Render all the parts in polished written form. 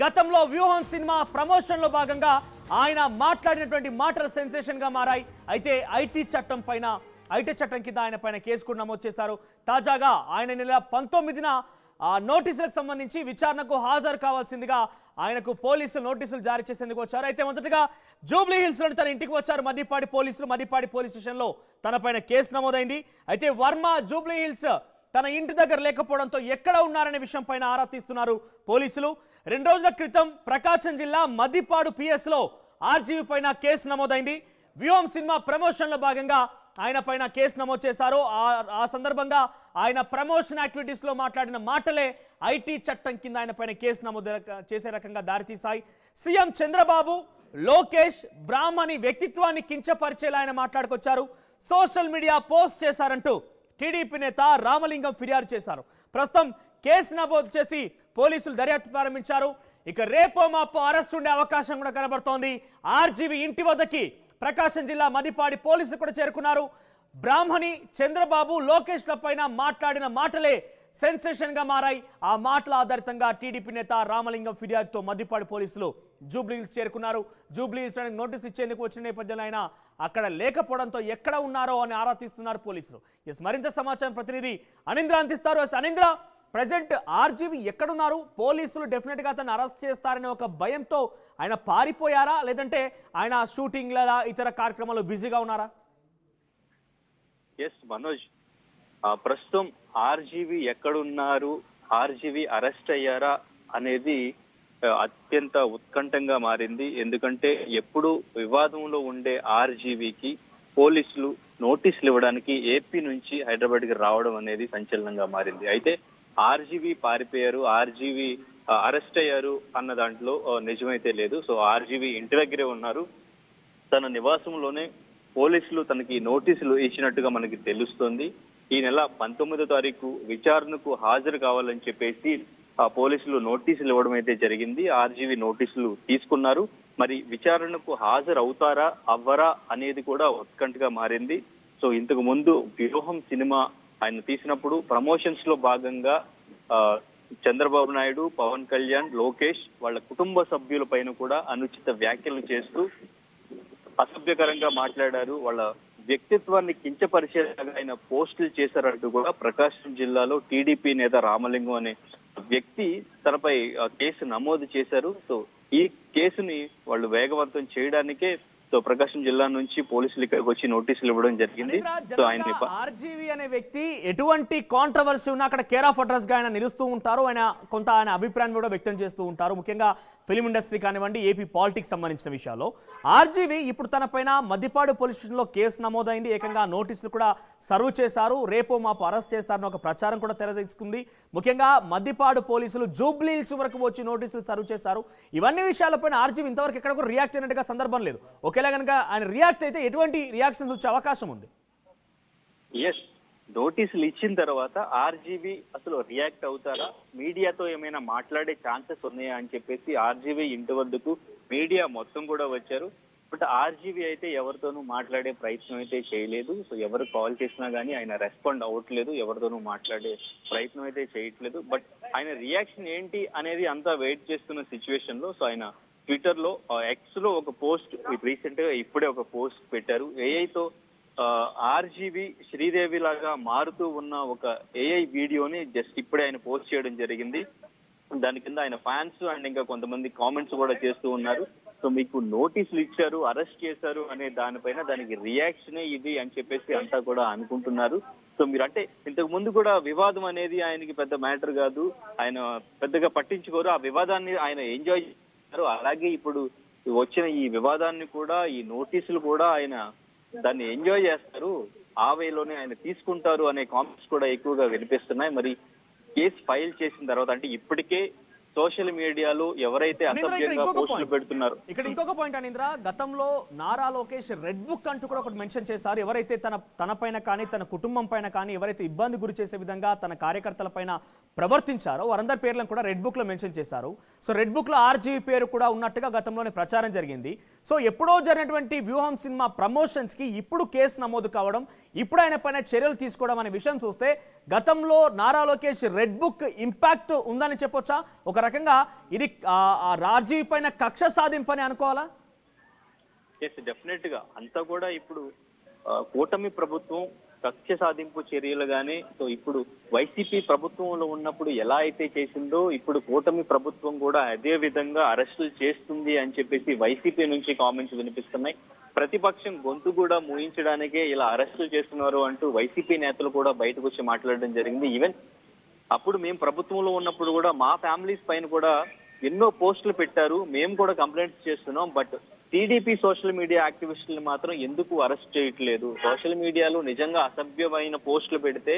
గతంలో వ్యూహం సినిమా ప్రమోషన్లో భాగంగా ఆయన మాట్లాడినటువంటి మాటలు సెన్సేషన్ గా మారాయి. అయితే ఐటీ చట్టం కింద ఆయన పైన కేసు కూడా నమోదు చేశారు. తాజాగా ఆయన నెల 19న నోటీసులకు సంబంధించి విచారణకు హాజరు కావాల్సిందిగా ఆయనకు పోలీసులు నోటీసులు జారీ చేసేందుకు వచ్చారు. అయితే మొదటగా జూబ్లీ హిల్స్ లోని తన ఇంటికి వచ్చారు మద్దిపాడి పోలీస్ స్టేషన్లో తన పైన కేసు నమోదైంది. అయితే వర్మ జూబ్లీ హిల్స్ తన ఇంటి దగ్గర లేకపోవడంతో ఎక్కడ ఉన్నారనే విషయం పైన ఆరా తీస్తున్నారు పోలీసులు. 2 రోజుల క్రితం ప్రకాశం జిల్లా మద్దిపాడు పిఎస్ లో ఆర్జీవీ పైన కేసు నమోదైంది. వ్యూహం సినిమా ప్రమోషన్ లో భాగంగా ఆయన పైన కేసు నమోదు చేశారు. ఆ సందర్భంగా ఆయన ప్రమోషన్ యాక్టివిటీస్ లో మాట్లాడిన మాటలే ఐటీ చట్టం కింద ఆయన పైన కేసు నమోదు చేసే రకంగా దారితీశాయి. సీఎం చంద్రబాబు, లోకేష్, బ్రాహ్మణి వ్యక్తిత్వాన్ని కించపరిచేలా ఆయన మాట్లాడుకొచ్చారు. సోషల్ మీడియా పోస్ట్ చేశారంటూ టీడీపీ నేత రామలింగం ఫిర్యాదు చేశారు. ప్రస్తుతం కేసు నమోదు చేసి పోలీసులు దర్యాప్తు ప్రారంభించారు. ఇక రేపో మాపో అరెస్ట్ ఉండే అవకాశం కూడా కనబడుతోంది. ఆర్జీవీ ఇంటి వద్దకి ప్రకాశం జిల్లా మద్దిపాడి పోలీసులు కూడా చేరుకున్నారు. బ్రాహ్మణి, చంద్రబాబు, లోకేష్ల పైన మాట్లాడిన మాటలే సెన్సేషన్ గా మారాయి. ఆ మాటల ఆధారితంగా టీడీపీ నేత రామలింగం ఫిర్యాదుతో మద్దిపాడి పోలీసులు జూబ్లీ హిల్స్ చేరుకున్నారు. జూబ్లీ హిల్స్ నోటీసులు ఇచ్చేందుకు వచ్చిన నేపథ్యంలో ఆయన అక్కడ లేకపోవడంతో ఎక్కడ ఉన్నారో అని ఆరా తీస్తున్నారు పోలీసులు. మరింత సమాచారం ప్రతినిధి అనింద్ర అందిస్తారు. అనింద్ర, ప్రెసెంట్ ఆర్జీవీ ఎక్కడున్నారు? పోలీసులు డెఫినెట్ గా అతను అరెస్ట్ చేస్తారనే ఒక భయంతో ఆయన పారిపోయారా, లేదంటే ఆయన షూటింగ్ లేదా ఇతర కార్యక్రమాల్లో బిజీగా ఉన్నారా? ఎస్ మనోజ్, ప్రస్తుతం ఆర్జీవీ ఎక్కడున్నారు, ఆర్జీవీ అరెస్ట్ అయ్యారా అనేది అత్యంత ఉత్కంఠంగా మారింది. ఎందుకంటే ఎప్పుడు వివాదంలో ఉండే ఆర్జీవీకి పోలీసులు నోటీసులు ఇవ్వడానికి ఏపీ నుంచి హైదరాబాద్కి రావడం అనేది సంచలనంగా మారింది. అయితే ఆర్జీవీ పారిపోయారు, ఆర్జీవీ అరెస్ట్ అయ్యారు అన్న దాంట్లో నిజమైతే లేదు. సో ఆర్జీవీ ఇంటి దగ్గరే ఉన్నారు. తన నివాసంలోనే పోలీసులు తనకి నోటీసులు ఇచ్చినట్టుగా మనకి తెలుస్తోంది. ఈ నెల 19వ తారీఖు విచారణకు హాజరు కావాలని చెప్పేసి పోలీసులు నోటీసులు ఇవ్వడం అయితే జరిగింది. ఆర్జీవీ నోటీసులు తీసుకున్నారు. మరి విచారణకు హాజరు అవుతారా అవ్వరా అనేది కూడా ఉత్కంఠగా మారింది. సో ఇంతకు ముందు వ్యూహం సినిమా ఆయన తీసినప్పుడు ప్రమోషన్స్ లో భాగంగా చంద్రబాబు నాయుడు, పవన్ కళ్యాణ్, లోకేష్ వాళ్ళ కుటుంబ సభ్యుల పైన కూడా అనుచిత వ్యాఖ్యలు చేస్తూ అసభ్యకరంగా మాట్లాడారు. వాళ్ళ వ్యక్తిత్వాన్ని కించపరిచేలాగా ఆయన పోస్టులు చేశారంటూ కూడా ప్రకాశం జిల్లాలో టీడీపీ నేత రామలింగం అనే వ్యక్తి తనపై కేసు నమోదు చేశారు. సో ఈ కేసుని వాళ్ళు వేగవంతం చేయడానికే ప్రకాశం జిల్లా నుంచి పోలీసులు ఇక్కడికి వచ్చి నోటీసులు ఇవ్వడం జరిగింది. సో ఆయన ఆర్జీవీ అనే వ్యక్తి ఎటువంటి కాంట్రవర్సీ ఉన్నా అక్కడ కేర్ ఆఫ్ అడ్రస్ గా ఆయన నిలుస్తూ ఉంటారు. ఆయన అభిప్రాయం కూడా వ్యక్తం చేస్తూ ఉంటారు. ముఖ్యంగా ఫిలిం ఇండస్ట్రీ కానివ్వండి, ఏపీ పాలిటిక్స్ సంబంధించిన విషయాల్లో ఆర్జీవీ ఇప్పుడు తన పైన మద్దిపాడు పోలీస్ స్టేషన్ లో కేసు నమోదైంది. ఏకంగా నోటీసులు కూడా సర్వ్ చేశారు. రేపో మాపు అరెస్ట్ చేస్తారని ఒక ప్రచారం కూడా తెరదీసుకుంది. ముఖ్యంగా మద్దిపాడు పోలీసులు జూబ్లీ హిల్స్ వరకు వచ్చి నోటీసులు సర్వ్ చేశారు. ఇవన్నీ విషయాలపైన ఆర్జీవీ ఇంతవరకు ఎక్కడ కూడా రియాక్ట్ అయినట్టుగా సందర్భం లేదు. ఒకేలా కనుక ఆయన రియాక్ట్ అయితే ఎటువంటి రియాక్షన్స్ వచ్చే అవకాశం ఉంది? ఎస్, నోటీసులు ఇచ్చిన తర్వాత ఆర్జీవీ అసలు రియాక్ట్ అవుతారా, మీడియాతో ఏమైనా మాట్లాడే ఛాన్సెస్ ఉన్నాయా అని చెప్పేసి ఆర్జీవీ ఇంటి వద్దకు మీడియా మొత్తం కూడా వచ్చారు. బట్ ఆర్జీవీ అయితే ఎవరితోనూ మాట్లాడే ప్రయత్నం అయితే చేయలేదు. సో ఎవరు కాల్ చేసినా కానీ ఆయన రెస్పాండ్ అవ్వట్లేదు, ఎవరితోనూ మాట్లాడే ప్రయత్నం అయితే చేయట్లేదు. బట్ ఆయన రియాక్షన్ ఏంటి అనేది అంతా వెయిట్ చేస్తున్న సిచ్యువేషన్ లో సో ఆయన ట్విట్టర్ లో, ఎక్స్ లో ఒక పోస్ట్ రీసెంట్ గా ఇప్పుడే ఒక పోస్ట్ పెట్టారు. ఏఐతో ఆర్జీవీ శ్రీదేవి లాగా మారుతూ ఉన్న ఒక ఏఐ వీడియోని జస్ట్ ఇప్పుడే ఆయన పోస్ట్ చేయడం జరిగింది. దాని కింద ఆయన ఫ్యాన్స్ అండ్ ఇంకా కొంతమంది కామెంట్స్ కూడా చేస్తూ ఉన్నారు. సో మీకు నోటీసులు ఇచ్చారు, అరెస్ట్ చేశారు అనే దానిపైన దానికి రియాక్షనే ఇది అని చెప్పేసి అంతా కూడా అనుకుంటున్నారు. సో మీరు అంటే ఇంతకు ముందు కూడా వివాదం అనేది ఆయనకి పెద్ద మ్యాటర్ కాదు, ఆయన పెద్దగా పట్టించుకోరు. ఆ వివాదాన్ని ఆయన ఎంజాయ్ చేస్తారు. అలాగే ఇప్పుడు వచ్చిన ఈ వివాదాన్ని కూడా, ఈ నోటీసులు కూడా ఆయన దాన్ని ఎంజాయ్ చేస్తారు, ఆ వేలోనే ఆయన తీసుకుంటారు అనే కామెంట్స్ కూడా ఎక్కువగా వినిపిస్తున్నాయి. మరి కేసు ఫైల్ చేసిన తర్వాత అంటే ఇప్పటికే సోషల్ మీడియాలో ఎవరైతే అసభ్యంగా పోస్టులు పెడుతున్నారు. ఇక్కడ ఇంకొక పాయింట్ అనింద్ర, గతంలో నారా లోకేష్ రెడ్ బుక్ అంటూ కూడా ఒకటి మెన్షన్ చేశారు. ఎవరైతే తన పైన కానీ తన కుటుంబం పైన కానీ ఎవరైతే ఇబ్బంది గురి చేసే విధంగా తన కార్యకర్తల పైన ప్రవర్తించారో వారందరి పేర్లను కూడా రెడ్ బుక్ లో మెన్షన్ చేశారు. సో రెడ్ బుక్ లో ఆర్జీవీ పేరు కూడా ఉన్నట్టుగా గతంలోనే ప్రచారం జరిగింది. సో ఎప్పుడో జరిగినటువంటి వ్యూహం సినిమా ప్రమోషన్స్ కి ఇప్పుడు కేసు నమోదు కావడం, ఇప్పుడు ఆయన పైన చర్యలు తీసుకోవడం అనే విషయం చూస్తే గతంలో Nara Lokesh red book impact ఉందని చెప్పొచ్చా? ఒక రకంగా ఇది ఆర్జీవీ పైన కక్ష సాధింపని అనుకోవాలా? ఎస్, డెఫినెట్ గా అంతా కూడా ఇప్పుడు కూటమి ప్రభుత్వం కక్ష సాధింపు చర్యలుగానే. సో ఇప్పుడు వైసీపీ ప్రభుత్వంలో ఉన్నప్పుడు ఎలా అయితే చేసిందో ఇప్పుడు కూటమి ప్రభుత్వం కూడా అదే విధంగా అరెస్టులు చేస్తుంది అని చెప్పేసి వైసీపీ నుంచి కామెంట్స్ వినిపిస్తున్నాయి. ప్రతిపక్షం గొంతు కూడా మూయించడానికే ఇలా అరెస్టులు చేస్తున్నారు అంటూ వైసీపీ నేతలు కూడా బయటకు వచ్చి మాట్లాడడం జరిగింది. ఈవెన్ అప్పుడు మేము ప్రభుత్వంలో ఉన్నప్పుడు కూడా మా ఫ్యామిలీస్ పైన కూడా ఎన్నో పోస్టులు పెట్టారు, మేము కూడా కంప్లైంట్స్ చేస్తున్నాం. బట్ టీడీపీ సోషల్ మీడియా యాక్టివిస్టులు మాత్రం ఎందుకు అరెస్ట్ చేయట్లేదు? సోషల్ మీడియాలో నిజంగా అసభ్యమైన పోస్టులు పెడితే,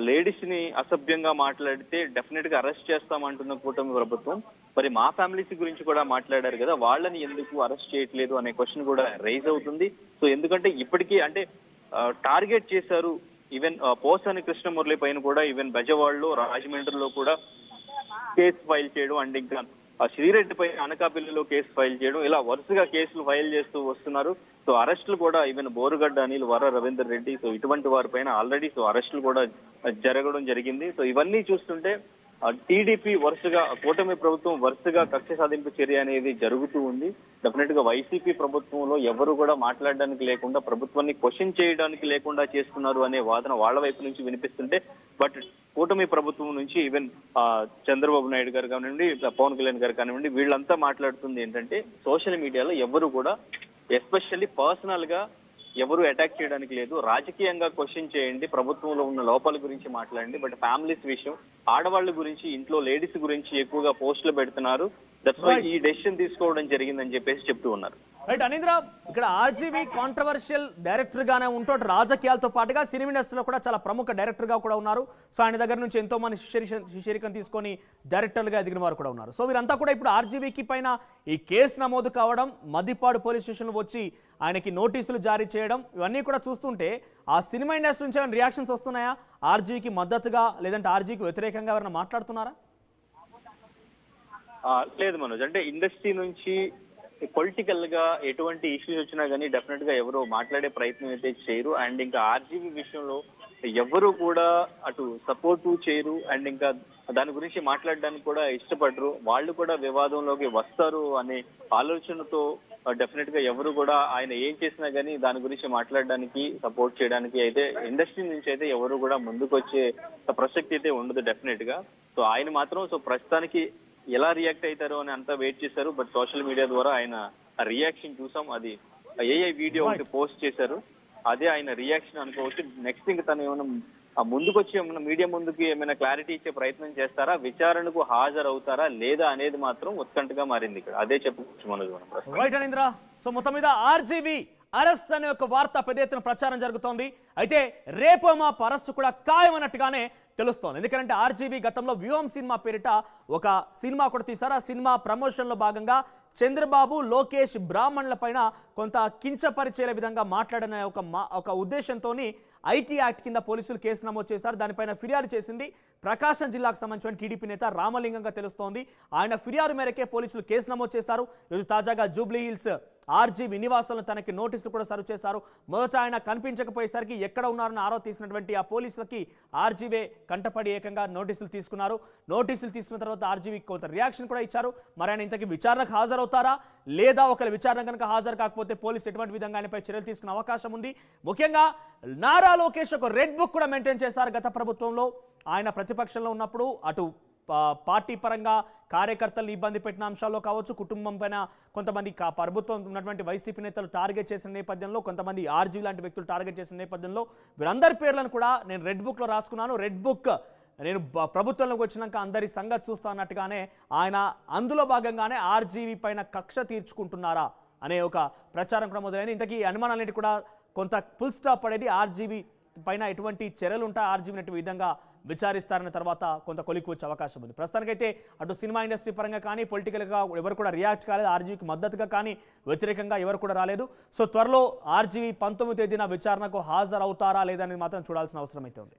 లేడీస్ ని అసభ్యంగా మాట్లాడితే డెఫినెట్ గా అరెస్ట్ చేస్తామంటున్న కూటమి ప్రభుత్వం మరి మా ఫ్యామిలీస్ గురించి కూడా మాట్లాడారు కదా, వాళ్ళని ఎందుకు అరెస్ట్ చేయట్లేదు అనే క్వశ్చన్ కూడా రైజ్ అవుతుంది. సో ఎందుకంటే ఇప్పటికీ అంటే టార్గెట్ చేశారు. ఈవెన్ పోసాని కృష్ణమురళి పైన కూడా ఈవెన్ బెజవాడలో, రాజమండ్రిలో కూడా కేసు ఫైల్ చేయడం, అండ్ ఇంకా శ్రీరెడ్డి పై అనకాపల్లిలో కేసు ఫైల్ చేయడం, ఇలా వరుసగా కేసులు ఫైల్ చేస్తూ వస్తున్నారు. సో అరెస్టులు కూడా ఈవెన్ బోరుగడ్డ అనిల్, వర రవీందర్ రెడ్డి, సో ఇటువంటి వారి పైన ఆల్రెడీ సో అరెస్టులు కూడా జరగడం జరిగింది. సో ఇవన్నీ చూస్తుంటే టీడీపీ వరుసగా, కూటమి ప్రభుత్వం వరుసగా కక్ష సాధింపు చర్య అనేది జరుగుతూ ఉంది. డెఫినెట్ గా వైసీపీ ప్రభుత్వంలో ఎవరు కూడా మాట్లాడడానికి లేకుండా, ప్రభుత్వాన్ని క్వశ్చన్ చేయడానికి లేకుండా చేస్తున్నారు అనే వాదన వాళ్ళ వైపు నుంచి వినిపిస్తుంటే, బట్ కూటమి ప్రభుత్వం నుంచి ఈవెన్ చంద్రబాబు నాయుడు గారు కానివ్వండి, పవన్ కళ్యాణ్ గారు కానివ్వండి, వీళ్ళంతా మాట్లాడుతుంది ఏంటంటే సోషల్ మీడియాలో ఎవరు కూడా ఎస్పెషల్లీ పర్సనల్ గా ఎవరు అటాక్ చేయడానికి లేదు. రాజకీయంగా క్వశ్చన్ చేయండి, ప్రభుత్వంలో ఉన్న లోపాల గురించి మాట్లాడండి. బట్ ఫ్యామిలీస్ విషయం, ఆడవాళ్ళ గురించి, ఇంట్లో లేడీస్ గురించి ఎక్కువగా పోస్టులు పెడుతున్నారు. దట్స్ వై ఈ డెసిషన్ తీసుకోవడం జరిగిందని చెప్పేసి చెప్తూ ఉన్నారు. రైట్ అనింద్ర, ఇక్కడ ఆర్జీవీ కాంట్రవర్షియల్ డైరెక్టర్ గానే ఉంటూ రాజకీయాలతో పాటుగా సినిమా ఇండస్ట్రీలో కూడా చాలా ప్రముఖ డైరెక్టర్ గా కూడా ఉన్నారు. సో ఆయన దగ్గర నుంచి ఎంతో మంది శిష్యరికం తీసుకొని డైరెక్టర్లుగా ఎదిగిన వారు కూడా ఉన్నారు. సో వీరంతా కూడా ఇప్పుడు ఆర్జీవీకి పైన ఈ కేసు నమోదు కావడం, మద్దిపాడు పోలీస్ స్టేషన్ వచ్చి ఆయనకి నోటీసులు జారీ చేయడం, ఇవన్నీ కూడా చూస్తుంటే ఆ సినిమా ఇండస్ట్రీ నుంచి ఏమైనా రియాక్షన్స్ వస్తున్నాయా? ఆర్జీవీకి మద్దతుగా లేదంటే ఆర్జీవీకి వ్యతిరేకంగా ఎవరైనా మాట్లాడుతున్నారా? లేదు మనోజ్, అంటే ఇండస్ట్రీ నుంచి పొలిటికల్ గా ఎటువంటి ఇష్యూస్ వచ్చినా కానీ డెఫినెట్ గా ఎవరు మాట్లాడే ప్రయత్నం అయితే చేయరు. అండ్ ఇంకా ఆర్జీవీ విషయంలో ఎవరు కూడా అటు సపోర్టు చేయరు, అండ్ ఇంకా దాని గురించి మాట్లాడడానికి కూడా ఇష్టపడరు. వాళ్ళు కూడా వివాదంలోకి వస్తారు అనే ఆలోచనతో డెఫినెట్ గా ఎవరు కూడా ఆయన ఏం చేసినా కానీ దాని గురించి మాట్లాడడానికి, సపోర్ట్ చేయడానికి అయితే ఇండస్ట్రీ నుంచి అయితే ఎవరు కూడా ముందుకు వచ్చే ప్రసక్తి అయితే ఉండదు డెఫినెట్ గా. సో ఆయన మాత్రం సో ప్రస్తుతానికి ఎలా రియాక్ట్ అవుతారో అని అంతా వెయిట్ చేశారు. బట్ సోషల్ మీడియా ద్వారా ఆయన రియాక్షన్ చూసాం. అది ఏఐ వీడియో ఒకటి పోస్ట్ చేశారు, అదే ఆయన రియాక్షన్ అనుకోవచ్చు. నెక్స్ట్ ఇంకా తను ఏమైనా ముందుకు వచ్చి ఏమైనా మీడియా ముందుకి ఏమైనా క్లారిటీ ఇచ్చే ప్రయత్నం చేస్తారా, విచారణకు హాజరవుతారా లేదా అనేది మాత్రం ఉత్కంఠగా మారింది ఇక్కడ. అదే చెప్పుకోవచ్చు మనోజ్. రైట్ అనింద్ర, సో మొత్తం మీద ఆర్జీవీ అరెస్ట్ అనే ఒక వార్త పెద్ద ఎత్తున ప్రచారం జరుగుతోంది. అయితే రేపు మా అరెస్ట్ కూడా ఖాయమన్నట్టుగానే తెలుస్తోంది. ఎందుకంటే ఆర్జీవీ గతంలో వ్యూహం సినిమా పేరిట ఒక సినిమా కూడా తీశారు. ఆ సినిమా ప్రమోషన్లో భాగంగా చంద్రబాబు, లోకేష్, బ్రాహ్మణుల పైన కొంత కించపరిచే విధంగా మాట్లాడిన ఒక ఉద్దేశంతో ఐటీ యాక్ట్ కింద పోలీసులు కేసు నమోదు చేశారు. దానిపైన ఫిర్యాదు చేసింది ప్రకాశం జిల్లాకు సంబంధించిన టీడీపీ నేత రామలింగంగా తెలుస్తోంది. ఆయన ఫిర్యాదు మేరకే పోలీసులు కేసు నమోదు చేశారు. ఈరోజు తాజాగా జూబ్లీ హిల్స్ ఆర్జీవీ నివాసంలో తనకి నోటీసులు కూడా సర్వ్ చేశారు. మొదట ఆయన కనిపించకపోయేసరికి ఎక్కడ ఉన్నారని ఆరో తీసినటువంటి ఆ పోలీసులకి ఆర్జీవీ కంటపడి ఏకంగా నోటీసులు తీసుకున్నారు. నోటీసులు తీసుకున్న తర్వాత ఆర్జీవీ కొంత రియాక్షన్ కూడా ఇచ్చారు. మరి ఆయన ఇంతకీ విచారణకు హాజరవుతారా లేదా, ఒకవేళ విచారణ కనుక హాజరు కాకపోతే పోలీసు ఎటువంటి విధంగా ఆయనపై చర్యలు తీసుకునే అవకాశం ఉంది. ముఖ్యంగా నారా లోకేష్ ఒక రెడ్ బుక్ కూడా మెయింటైన్ చేశారు గత ప్రభుత్వంలో. ఆయన ప్రతిపక్షంలో ఉన్నప్పుడు అటు పార్టీ పరంగా కార్యకర్తలు ఇబ్బంది పెట్టిన అంశాల్లో కావచ్చు, కుటుంబం పైన కొంతమంది ప్రభుత్వం ఉన్నటువంటి వైసీపీ నేతలు టార్గెట్ చేసిన నేపథ్యంలో, కొంతమంది ఆర్జీ లాంటి వ్యక్తులు టార్గెట్ చేసిన నేపథ్యంలో వీరందరి పేర్లను కూడా నేను రెడ్ బుక్లో రాసుకున్నాను. రెడ్ బుక్ నేను ప్రభుత్వంలోకి వచ్చినాక అందరి సంగతి చూస్తా అన్నట్టుగానే ఆయన అందులో భాగంగానే ఆర్జీవీ పైన కక్ష తీర్చుకుంటున్నారా అనే ఒక ప్రచారం కూడా మొదలైంది. ఇంతకీ అనుమానాలన్నిటి కూడా కొంత ఫుల్ స్టాప్ పడేది. ఆర్జీవీ పైన ఎటువంటి చర్యలు ఉంటాయి, ఆర్జీవీని ఎటువంటి విధంగా విచారిస్తారన్న తర్వాత కొంత కొలికి వచ్చే అవకాశం ఉంది. ప్రస్తుతానికైతే అటు సినిమా ఇండస్ట్రీ పరంగా కానీ పొలిటికల్గా ఎవరు కూడా రియాక్ట్ కాలేదు. ఆర్జీవీకి మద్దతుగా కానీ వ్యతిరేకంగా ఎవరు కూడా రాలేదు. సో త్వరలో ఆర్జీవీ 19వ తేదీన విచారణకు హాజరవుతారా లేదని మాత్రం చూడాల్సిన అవసరం అయితే ఉంది.